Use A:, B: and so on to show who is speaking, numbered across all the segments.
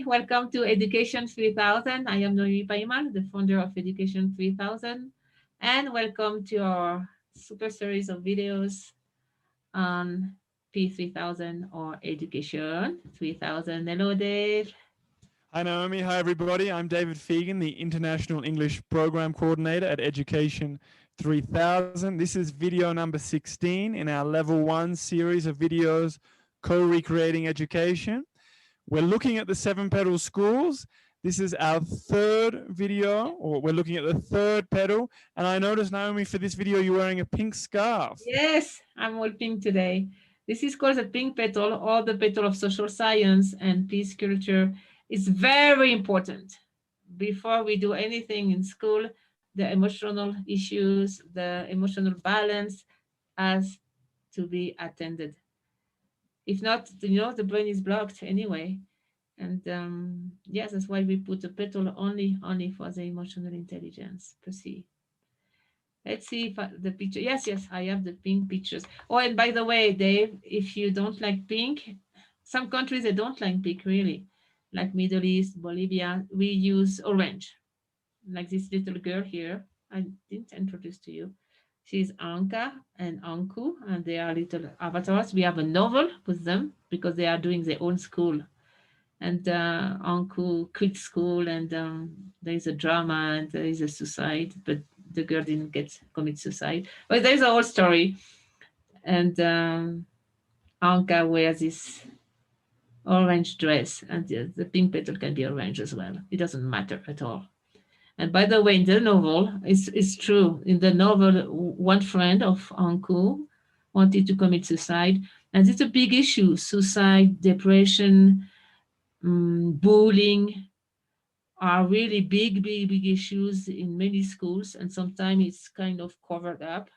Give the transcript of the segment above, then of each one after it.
A: welcome to Education 3000. I am Noemi Paiman, the founder of Education 3000, and welcome to our super series of videos on P3000 or Education 3000. Hello, Dave.
B: Hi, Naomi. Hi, everybody. I'm David Fegan, the International English Program Coordinator at Education 3000. This is video number 16 in our Level 1 series of videos co-recreating education. We're looking at the 7 Petal schools. This is our third video, or we're looking at the third petal. And I noticed, Naomi, for this video, you're wearing a pink scarf.
A: Yes, I'm all pink today. This is called the pink petal, or the petal of social science and peace culture. It's very important. Before we do anything in school, the emotional issues, the emotional balance has to be attended. If not, the brain is blocked anyway. And yes, that's why we put a petal only for the emotional intelligence per se. Let's see if the picture. Yes, I have the pink pictures. Oh, and by the way, Dave, if you don't like pink, some countries they don't like pink really, like Middle East, Bolivia. We use orange, like this little girl here. I didn't introduce to you. She's Anka and Anku, and they are little avatars. We have a novel with them because they are doing their own school. And Anku quit school, and there is a drama, and there is a suicide, but the girl didn't commit suicide. But there's a whole story, and Anka wears this orange dress, and the pink petal can be orange as well. It doesn't matter at all. And by the way, in the novel, it's true. In the novel, one friend of Anku wanted to commit suicide, and it's a big issue: suicide, depression, bullying are really big issues in many schools, and sometimes it's kind of covered up.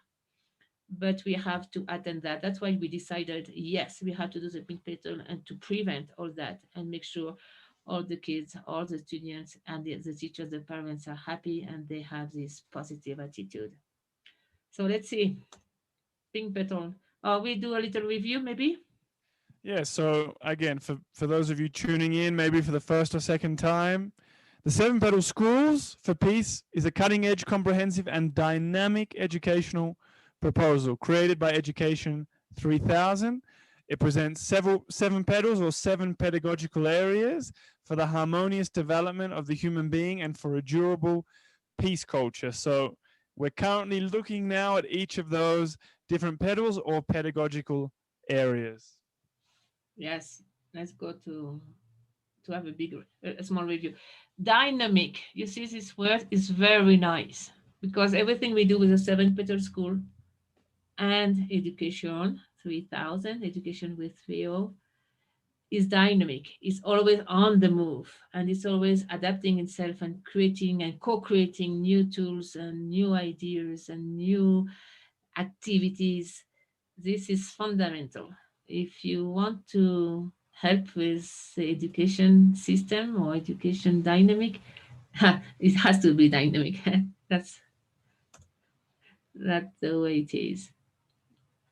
A: But we have to attend that. That's why we decided, yes, we have to do the pink petal and to prevent all that and make sure all the kids, all the students, and the teachers, the parents are happy and they have this positive attitude. So let's see, pink petal. We do a little review, maybe.
B: Yeah, so again, for those of you tuning in, maybe for the first or second time, the 7 Petal Schools for Peace is a cutting-edge, comprehensive, and dynamic educational proposal created by Education 3000. It presents 7 petals or 7 pedagogical areas for the harmonious development of the human being and for a durable peace culture. So we're currently looking now at each of those different petals or pedagogical areas.
A: Yes, let's go to have a small review. Dynamic. You see, this word is very nice because everything we do with the 7 Petal School and Education 3000, Education with 3O, is dynamic. It's always on the move and it's always adapting itself and creating and co-creating new tools and new ideas and new activities. This is fundamental. If you want to help with the education system or education dynamic, it has to be dynamic. That's the way it is.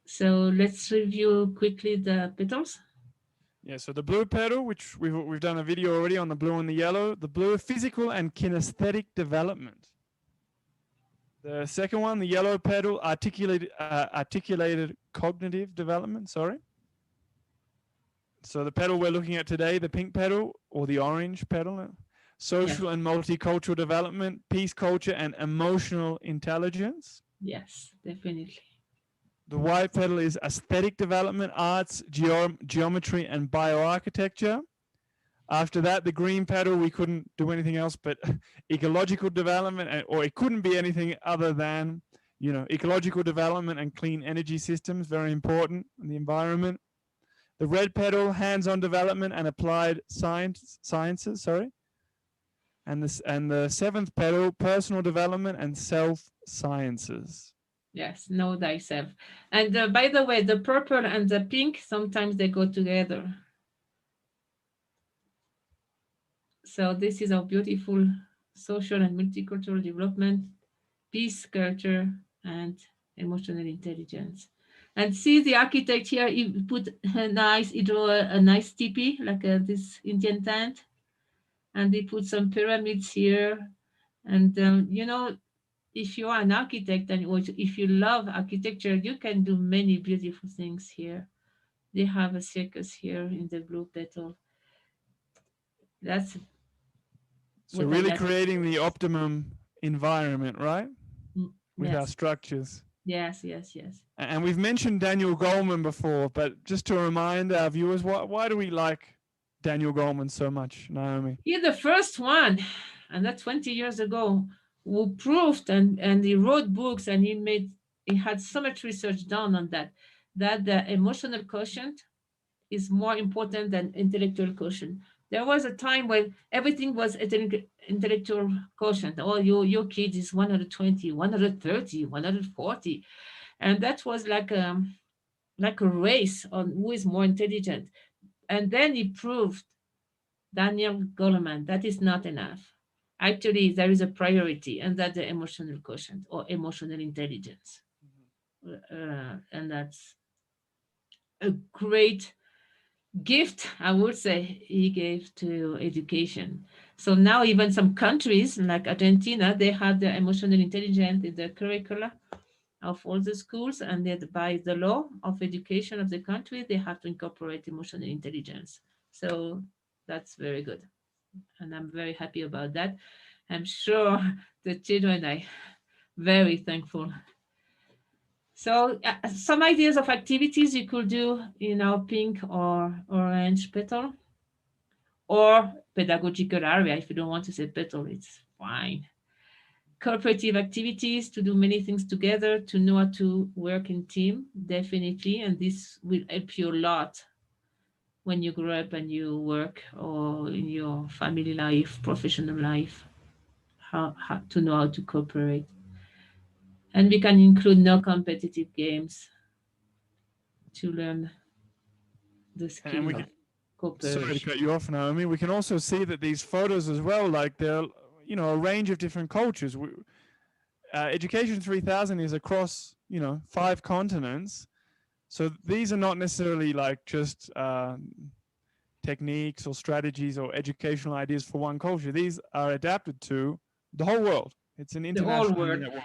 A: So let's review quickly the petals.
B: Yeah, so the blue petal, which we've done a video already on the blue and the yellow. The blue, physical and kinesthetic development. The second one, the yellow petal, articulated cognitive development, sorry. So the petal we're looking at today, the pink petal or the orange petal, social and multicultural development, peace culture, and emotional intelligence.
A: Yes, definitely.
B: The white petal is aesthetic development, arts, geometry, and bioarchitecture. After that, the green petal, we couldn't do anything else but ecological development, or it couldn't be anything other than, ecological development and clean energy systems, very important in the environment. The red petal, hands-on development and applied sciences, sorry. And the 7th petal, personal development and self-sciences.
A: Yes, know thyself. And by the way, the purple and the pink, sometimes they go together. So this is our beautiful social and multicultural development, peace culture, and emotional intelligence. And see the architect here, he put a nice, he drew a nice teepee, like this Indian tent. and they put some pyramids here. And if you are an architect and or if you love architecture, you can do many beautiful things here. They have a circus here in the blue petal. That's
B: So
A: what I
B: really
A: like.
B: creating the optimum environment, right? With our
A: Yes,
B: structures.
A: yes, yes, yes.
B: And we've mentioned Daniel Goleman before, but just to remind our viewers, why do we like Daniel Goleman so much, Naomi?
A: He's the first one, and that's 20 years ago, who proved and he wrote books and he had so much research done on that the emotional quotient is more important than intellectual quotient. There was a time when everything was intellectual quotient. Oh, your kid is 120, 130, 140. And that was like a race on who is more intelligent. And then he proved, Daniel Goleman, that is not enough. Actually, there is a priority, and that's the emotional quotient or emotional intelligence. And that's a great gift, I would say, he gave to education. So now even some countries like Argentina, they have the emotional intelligence in the curricula of all the schools, and that by the law of education of the country, they have to incorporate emotional intelligence. So that's very good. And I'm very happy about that. I'm sure the children are very thankful. So some ideas of activities you could do in our pink or orange petal or pedagogical area. If you don't want to say petal, it's fine. Cooperative activities to do many things together, to know how to work in team, definitely. And this will help you a lot when you grow up and you work or in your family life, professional life, how to know how to cooperate. And we can include no competitive games to learn the
B: And
A: skill
B: we
A: of
B: can, sorry to
A: cooperation.
B: cut you off, Naomi. We can also see that these photos as well, like they're, a range of different cultures. Education 3000 is across, 5 continents. So these are not necessarily like just techniques or strategies or educational ideas for one culture. These are adapted to the whole world. It's an
A: The whole
B: international
A: world.
B: network.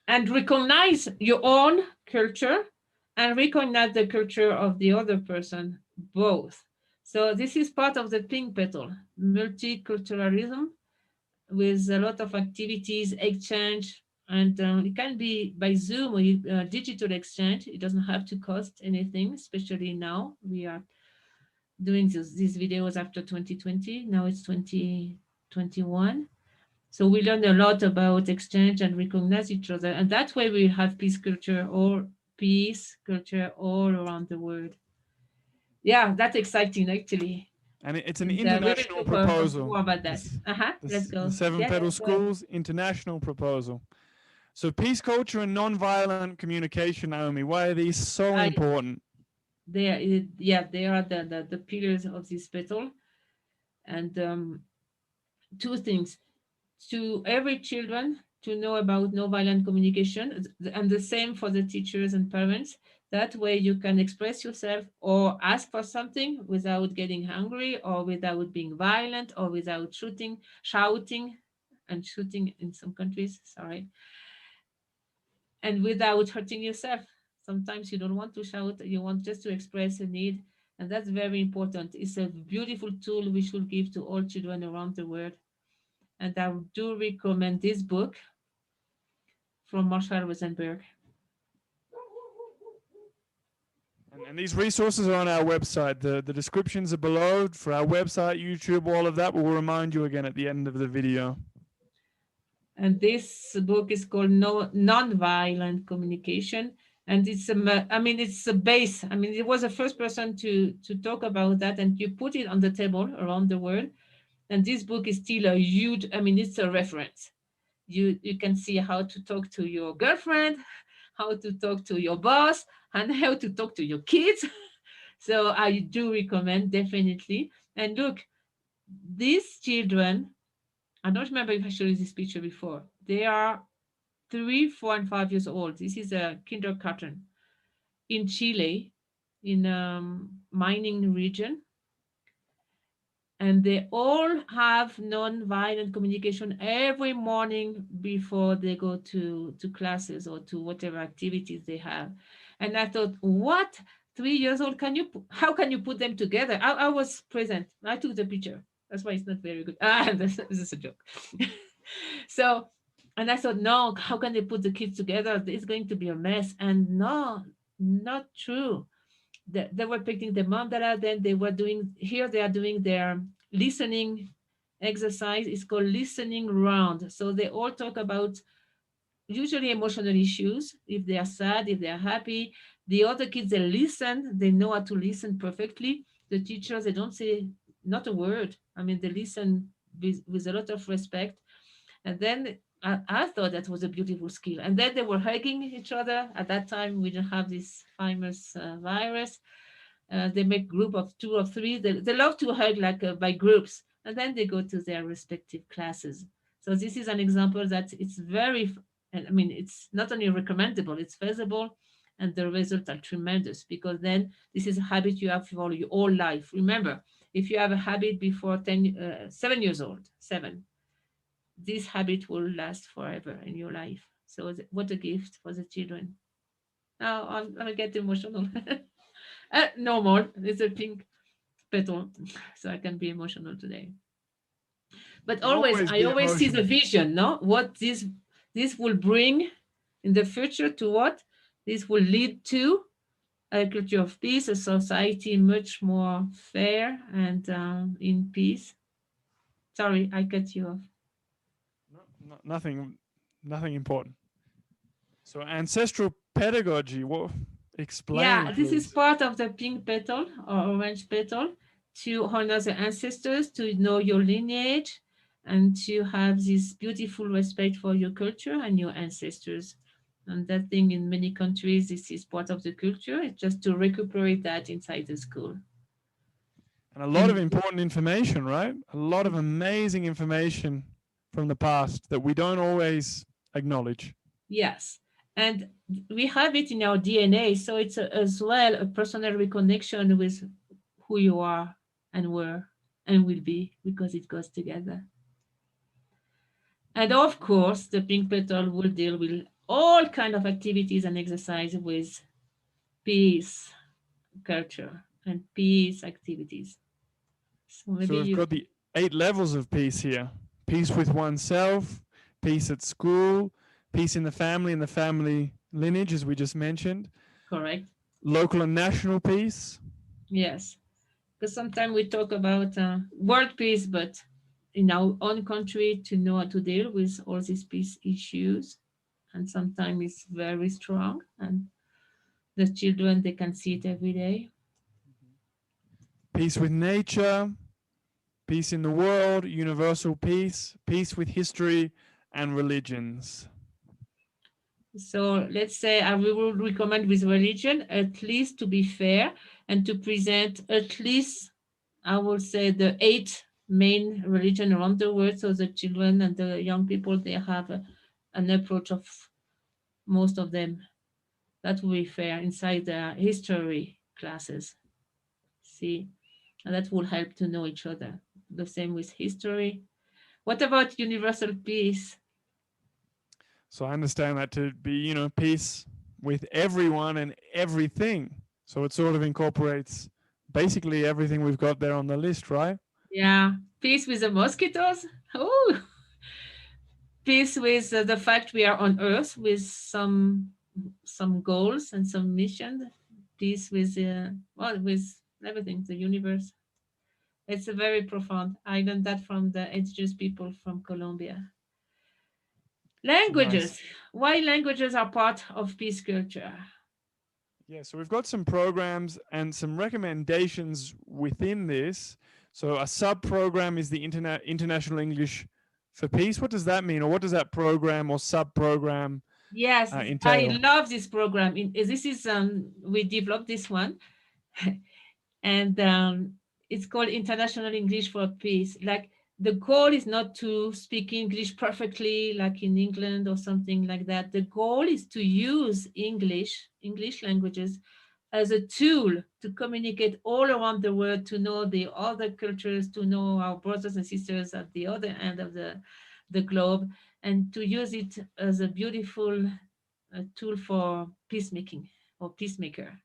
A: And recognize your own culture and recognize the culture of the other person, both. So this is part of the pink petal, multiculturalism, with a lot of activities, exchange, and it can be by Zoom or digital exchange. It doesn't have to cost anything, especially now. We are doing these videos after 2020. Now it's 2021. So we learn a lot about exchange and recognize each other. And that way we have peace culture all around the world. Yeah, that's exciting actually.
B: And it's an
A: And we will
B: international
A: talk
B: proposal.
A: more about that.
B: This,
A: Let's
B: the
A: go.
B: Seven
A: Yeah,
B: Petal
A: go ahead.
B: Schools international proposal. So peace culture and non-violent communication, Naomi, why are these so
A: I,
B: important?
A: they are the pillars of this petal. And two things. To every children to know about no violent communication, and the same for the teachers and parents. That way you can express yourself or ask for something without getting angry or without being violent or without shouting and shooting in some countries, sorry, and without hurting yourself. Sometimes you don't want to shout, you want just to express a need, and that's very important. It's a beautiful tool we should give to all children around the world. And I do recommend this book from Marshall Rosenberg.
B: And these resources are on our website. The descriptions are below for our website, YouTube, all of that. We'll remind you again at the end of the video.
A: And this book is called Nonviolent Communication. And it's a base. I mean, it was the first person to talk about that, and you put it on the table around the world. And this book is still a huge, it's a reference. You can see how to talk to your girlfriend, how to talk to your boss, and how to talk to your kids. So I do recommend definitely. And look, these children, I don't remember if I showed you this picture before. They are 3, 4, and 5 years old. This is a kindergarten in Chile, in mining region. and they all have non-violent communication every morning before they go to classes or to whatever activities they have. And I thought, what? 3 years old? How can you put them together? I was present. I took the picture. That's why it's not very good. This is a joke. So, and I thought, no, how can they put the kids together? It's going to be a mess. And no, not true. They were picking the mandala, then they were doing, here they are doing their listening exercise. It's called listening round. So they all talk about usually emotional issues. If they are sad, if they are happy, the other kids, they listen, they know how to listen perfectly. The teachers, they don't say not a word. I mean, they listen with a lot of respect. And then I thought that was a beautiful skill. And then they were hugging each other. At that time, we didn't have this famous virus. They make group of 2 or 3. They love to hug like by groups, and then they go to their respective classes. So this is an example that it's and I mean, it's not only recommendable, it's feasible, and the results are tremendous, because then this is a habit you have for your whole life. Remember, if you have a habit before 7 years old, 7, this habit will last forever in your life. So what a gift for the children. Now I get emotional. No more. It's a pink petal, so I can be emotional today.
B: You
A: But
B: can
A: always,
B: always
A: I
B: be
A: always see the
B: emotional.
A: vision. No, what this will bring in the future to what this will lead to a culture of peace, a society much more fair and in peace. Sorry, I cut you off.
B: Nothing, nothing important. So ancestral pedagogy. What? Explain,
A: Yeah, this is
B: please.
A: part of the pink petal or orange petal, to honor the ancestors, to know your lineage, and to have this beautiful respect for your culture and your ancestors. And that thing in many countries, this is part of the culture. It's just to recuperate that inside the school.
B: And a lot of
A: And
B: important information, right? A lot of amazing information from the past that we don't always acknowledge.
A: yes, and we have it in our DNA. So it's as well a personal reconnection with who you are and were and will be, because it goes together. And of course, the pink petal will deal with all kind of activities and exercise with peace culture and peace activities. So maybe
B: So we've
A: you
B: got the 8 levels of peace here: peace with oneself, peace at school, peace in the family and the family lineage, as we just mentioned,
A: correct?
B: local and national peace.
A: Yes, because sometimes we talk about world peace, but in our own country to know how to deal with all these peace issues, and sometimes it's very strong, and the children they can see it every day.
B: Peace with nature, peace in the world, universal peace, peace with history and religions.
A: So let's say I will recommend with religion at least to be fair and to present at least, I will say, the 8 main religion around the world, so the children and the young people they have an approach of most of them. That will be fair inside the history classes. See, and that will help to know each other. The same with history. What about universal peace?
B: So I understand that to be, peace with everyone and everything. So it sort of incorporates basically everything we've got there on the list, right?
A: Yeah, peace with the mosquitoes. Oh, peace with the fact we are on Earth with some goals and some mission. Peace with with everything, the universe. It's a very profound. I learned that from the indigenous people from Colombia.
B: Nice.
A: Languages. Why languages are part of peace culture?
B: Yeah, so we've got some programs and some recommendations within this. So a sub program is the International English for Peace. What does that mean, or what does that program or sub program
A: Yes, I
B: entail?
A: love this program. This is we developed this one, and it's called International English for Peace. Like, the goal is not to speak English perfectly like in England or something like that. The goal is to use English languages as a tool to communicate all around the world, to know the other cultures, to know our brothers and sisters at the other end of the globe, and to use it as a beautiful tool for peacemaking or peacemaker.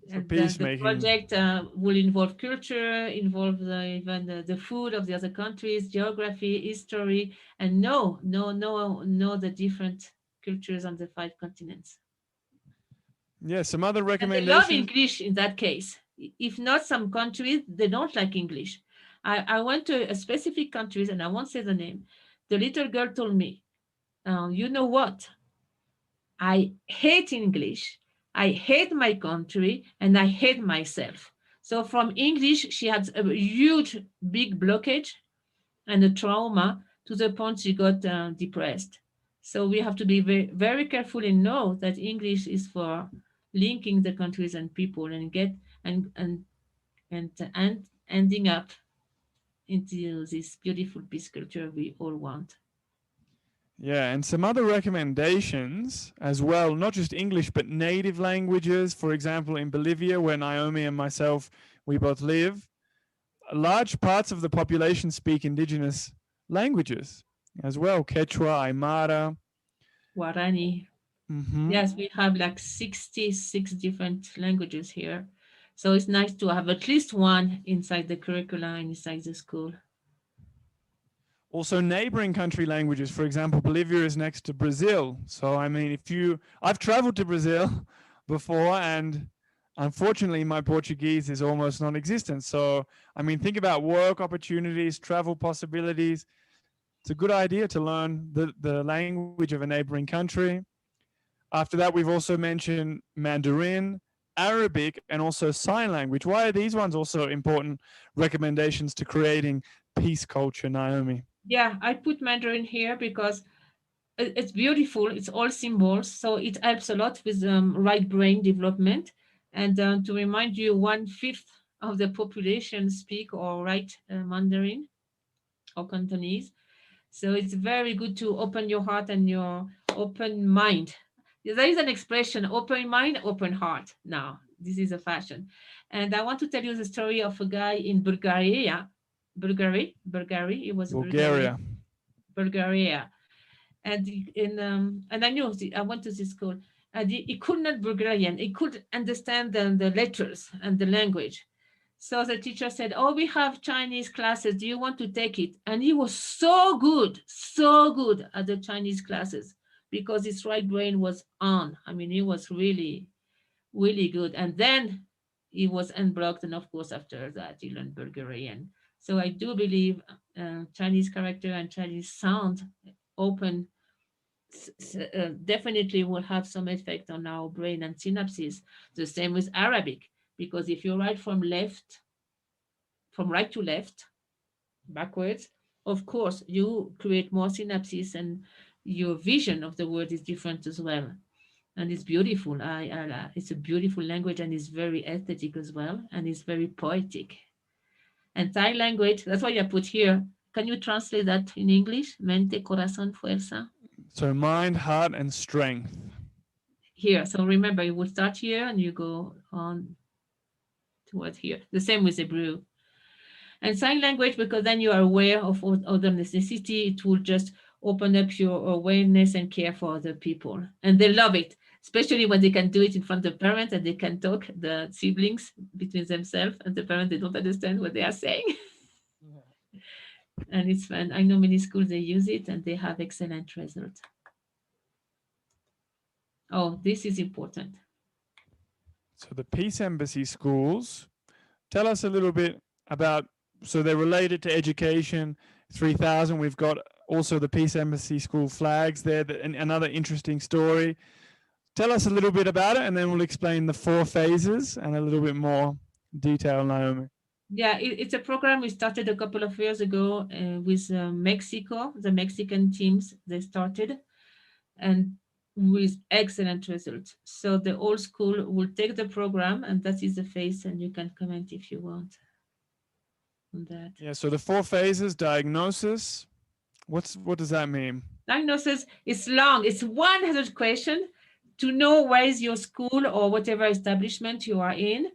B: For
A: And the
B: peacemaking.
A: project will involve culture, involve even the food of the other countries, geography, history, and know the different cultures on the five continents.
B: Yeah, some other
A: And they love
B: recommendations.
A: English in that case. If not, some countries, they don't like English. I went to a specific countries, and I won't say the name. The little girl told me, you know what? I hate English. I hate my country and I hate myself. So from English, she had a huge, big blockage and a trauma to the point she got depressed. So we have to be very, very careful and know that English is for linking the countries and people and get and ending up into this beautiful peace culture we all want.
B: Yeah, and some other recommendations as well, not just English, but native languages. For example, in Bolivia, where Naomi and myself, we both live, large parts of the population speak indigenous languages as well, Quechua, Aymara.
A: Guarani.
B: Hmm.
A: Yes, we have like 66 different languages here. So it's nice to have at least one inside the curricula and inside the school.
B: Also, neighboring country languages. For example, Bolivia is next to Brazil. So, I mean, I've traveled to Brazil before, and unfortunately, my Portuguese is almost non existent. So, I mean, think about work opportunities, travel possibilities. It's a good idea to learn the language of a neighboring country. After that, we've also mentioned Mandarin, Arabic, and also sign language. Why are these ones also important recommendations to creating peace culture, Naomi?
A: Yeah, I put Mandarin here because it's beautiful. It's all symbols. So it helps a lot with right brain development. And to remind you, 1/5 of the population speak or write Mandarin or Cantonese. So it's very good to open your heart and your open mind. There is an expression, open mind, open heart. Now, this is a fashion. And I want to tell you the story of a guy in Bulgaria. Bulgaria. It was Bulgaria.
B: Bulgaria.
A: Bulgaria. And I knew I went to this school. And he could not Bulgarian. He could understand the letters and the language. So the teacher said, "Oh, we have Chinese classes. Do you want to take it?" And he was so good at the Chinese classes because his right brain was on. I mean, he was really, really good. And then he was unblocked. And of course, after that, he learned Bulgarian. So I do believe Chinese character and Chinese sound open definitely will have some effect on our brain and synapses. The same with Arabic, because if you write from right to left, backwards, of course, you create more synapses and your vision of the word is different as well. And it's beautiful. It's a beautiful language and it's very aesthetic as well. And it's very poetic. And Thai language, that's why I put here. Can you translate that in English? Mente, corazón, fuerza.
B: So, mind, heart, and strength.
A: Here. So remember, you would start here and you go on towards here. The same with Hebrew. And sign language, because then you are aware of other necessity, it will just open up your awareness and care for other people. And they love it, especially when they can do it in front of parents and they can talk, the siblings between themselves, and the parents, they don't understand what they are saying. And it's fun. I know many schools, they use it and they have excellent results. Oh, this is important.
B: So, the Peace Embassy schools, tell us a little bit about, so they're related to education 3000. We've got also the Peace Embassy school flags there, another interesting story. Tell us a little bit about it and then we'll explain the 4 phases and a little bit more detail, Naomi.
A: Yeah, it's a program we started a couple of years ago with Mexico, the Mexican teams, they started, and with excellent results. So the old school will take the program, and that is the phase, and you can comment if you want on that.
B: Yeah, so the 4 phases: diagnosis. What does that mean?
A: Diagnosis is long. It's 100 questions to know where is your school or whatever establishment you are in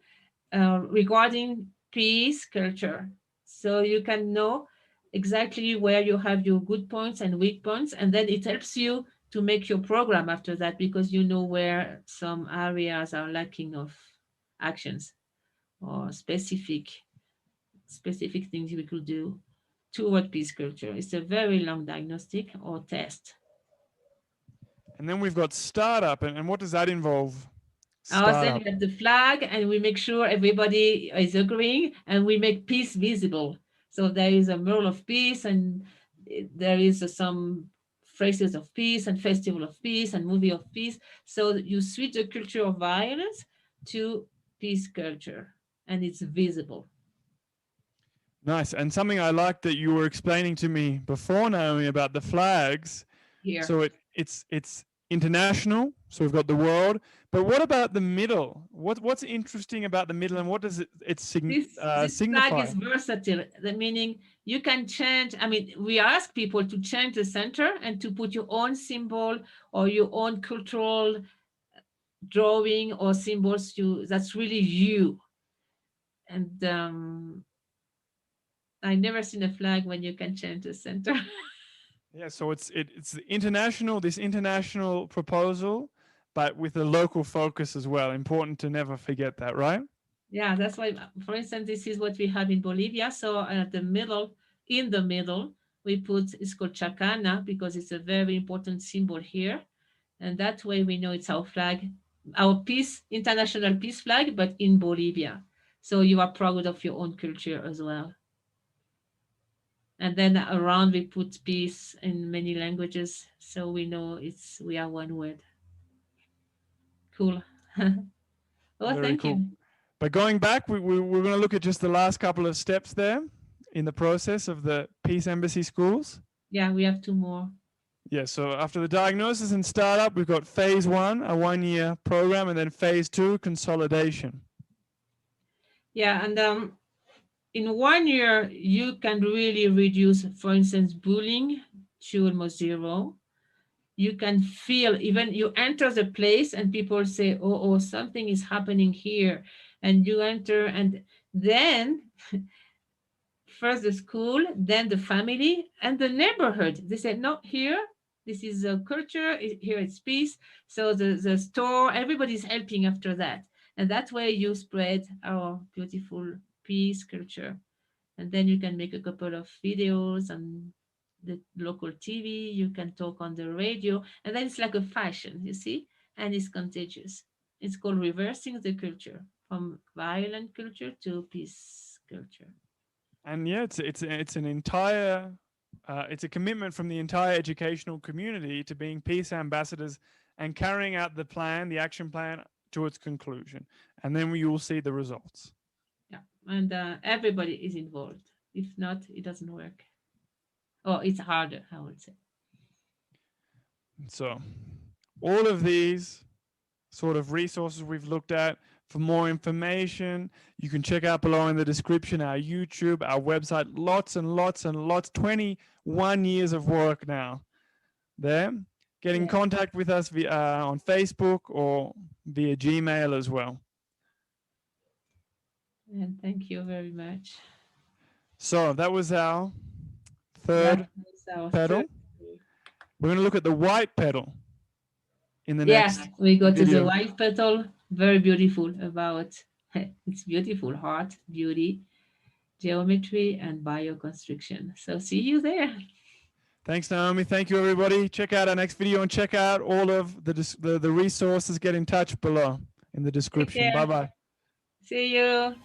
A: regarding peace culture. So you can know exactly where you have your good points and weak points, and then it helps you to make your program after that because you know where some areas are lacking of actions or specific things we could do toward peace culture. It's a very long diagnostic or test.
B: And then we've got startup. And what does that involve?
A: Then
B: Startup.
A: we have the flag, and we make sure everybody is agreeing, and we make peace visible. So there is a mural of peace, and there is some phrases of peace, and festival of peace, and movie of peace. So you switch the culture of violence to peace culture, and it's visible.
B: Nice. And something I like that you were explaining to me before, Naomi, about the flags.
A: Here.
B: So it's international. So we've got the world. But what about the middle? What's interesting about the middle, and what does it
A: This flag
B: signify?
A: is versatile, the meaning you can change. I mean, we ask people to change the center and to put your own symbol or your own cultural drawing or symbols that's really you. And I never seen a flag when you can change the center.
B: Yeah, so it's international, this international proposal, but with a local focus as well. Important to never forget that, right?
A: Yeah, that's why, for instance, this is what we have in Bolivia. So at the middle, in the middle, we put, it's called chacana because it's a very important symbol here. And that way we know it's our flag, our peace, international peace flag, but in Bolivia. So you are proud of your own culture as well. And then around we put peace in many languages. So we know we are one word. Cool. Oh,
B: Very
A: thank
B: cool.
A: you.
B: But going back, we're going to look at just the last couple of steps there in the process of the Peace Embassy schools.
A: Yeah, we have two more.
B: Yeah, so after the diagnosis and startup, we've got phase 1, a 1-year program, and then phase 2, consolidation.
A: Yeah, and in 1 year, you can really reduce, for instance, bullying to almost zero. You can feel, even you enter the place and people say, oh, something is happening here. And you enter, and then first the school, then the family, and the neighborhood. They said, no, here, this is a culture, here it's peace. So the store, everybody's helping after that. And that way you spread our beautiful peace culture. And then you can make a couple of videos on the local TV, you can talk on the radio, and then it's like a fashion, you see, and it's contagious. It's called reversing the culture from violent culture to peace culture.
B: And yeah, it's an entire it's a commitment from the entire educational community to being peace ambassadors and carrying out the plan, the action plan, to its conclusion, and then we will see the results.
A: Yeah, and everybody is involved. If not, it doesn't work. Or it's harder, I would say.
B: So, all of these sort of resources we've looked at. For more information, you can check out below in the description our YouTube, our website, lots and lots and lots, 21 years of work now there. Get in contact with us via, on Facebook or via Gmail as well.
A: And thank you very much.
B: So that was our third petal. We're going to look at the white petal in the next
A: we go to the
B: video.
A: white petal. Very beautiful about it's beautiful heart, beauty, geometry, and bioconstruction. So see you there.
B: Thanks, Naomi. Thank you, everybody. Check out our next video and check out all of the resources. Get in touch below in the description. Bye-bye.
A: See you.